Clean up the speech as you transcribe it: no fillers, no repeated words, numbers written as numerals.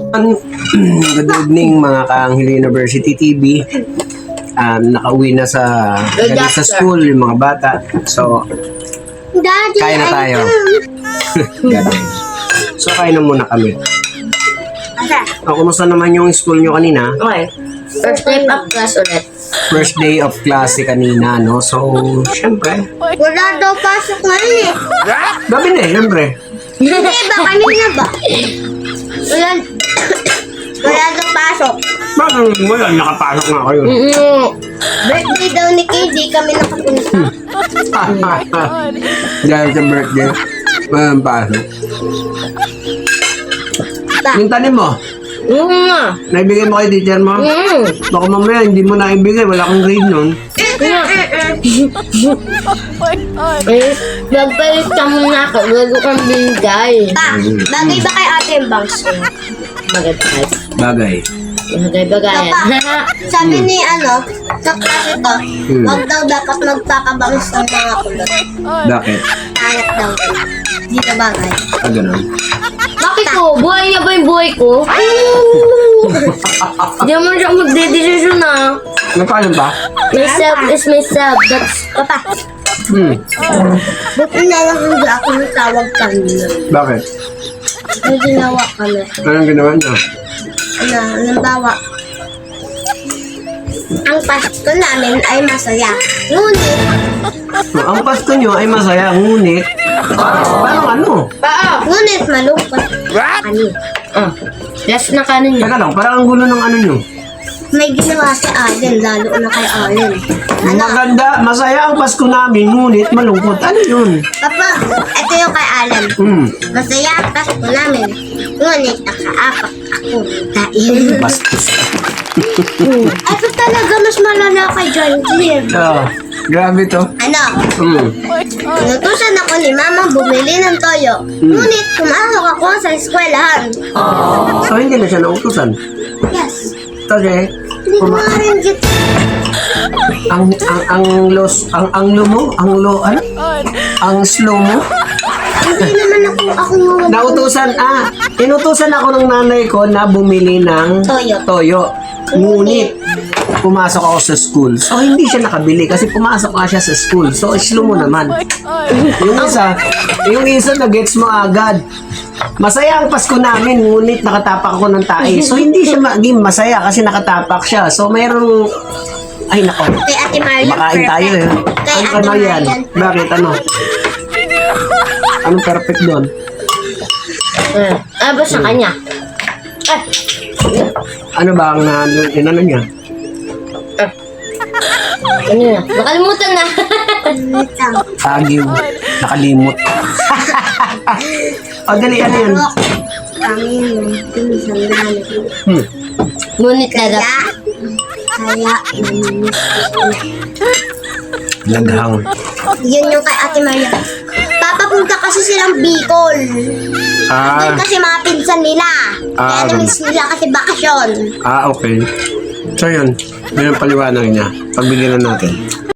Good evening mga Kaanghel University TV. Nakauwi na sa school yung mga bata. So, Daddy, kain na tayo. So, kain na muna kami. Kumusta naman yung school nyo kanina? Okay. First day of class ulit. First day of class kanina, no? So, syempre. Wala daw pasok ngayon eh. Gabi na eh, syempre. Hindi ba? Kanina ba? Wala. Wala daw pasok. Bakit wala? Nakapasok nga kayo. Birthday daw ni KD, kami nakapunta. Dahil sa birthday, walang pasok. Yung tanim mo, naibigay mo kay teacher mo? Baka mamaya hindi mo naibigay, wala kang grade nun. Nagpalit ka muna ako, bago kang binigay. Bagay ba kay ate yung bangs? Bagay ba kay? Bagay. Bagay. Sabi ni sa klase ko, wag daw dapat magpapabangs ng mga kulot. Bakit? Hangat daw. Di na bagay. Ganun. Bakit ko? Buhay niya ba yung buhay ko? Di naman siya magdedesisyon na. Nagpaalam ba? Myself is myself. That's papa. Buti na lang hindi ako natawag kanina. Bakit? May ginawa kami. Anong ginawa niya? Halimbawa, ang Pasko namin ay masaya. Ngunit, Ang Pasko nyo ay masaya, ngunit, parang ano? ngunit malungkot. Ano? Last na kanin Teka lang, parang ang gulo ng ano nyo. May ginawa si Allen, lalo na kay Allen. Maganda, masaya ang Pasko namin, ngunit malungkot. Ano yun? Papa, ito yung kay Allen. Masaya ang Pasko namin. Ngunit nakaapak ako ng tain. Bastos. Ito talaga mas malala kay John Clear. Grabe to. Inutusan ako ni Mama bumili ng toyo. Ngunit pumasok ako sa eskwelahan. So, hindi na siya nautusan. Yes. Kasi, Hindi ko nga rin get. ang slow mo? Hindi naman ako yung Nautusan, inutusan ako ng nanay ko na bumili ng toyo. Ngunit, pumasok ako sa school. So, hindi siya nakabili kasi pumasok nga siya sa school. So, slow mo naman. Yung isa na-gets mo agad. Masaya ang Pasko namin, ngunit nakatapak ako ng tae. So, hindi siya maging masaya kasi nakatapak siya. So, mayroong... Ay, nako. Kay Ate Marian, Makain tayo eh. Kay Ate Ano yan? Marian. Bakit? Ano? Anong perfect doon? Basta kanya. Ano ba ang inano niya? Ano na? Nakalimutan na. Agiw. Nakalimot. O, dali, ano yan? Kami yung pinsan namin. Ngunit lagat. Kaya, naminis ko na. Naghang. Yun yung kay Ate Maria. Papapunta kasi silang Bicol. Yun kasi mga pinsan nila. Kaya namiss nila kasi bakasyon. Okay. So, yun. Yun ang paliwanag niya. Pagbigyan na natin.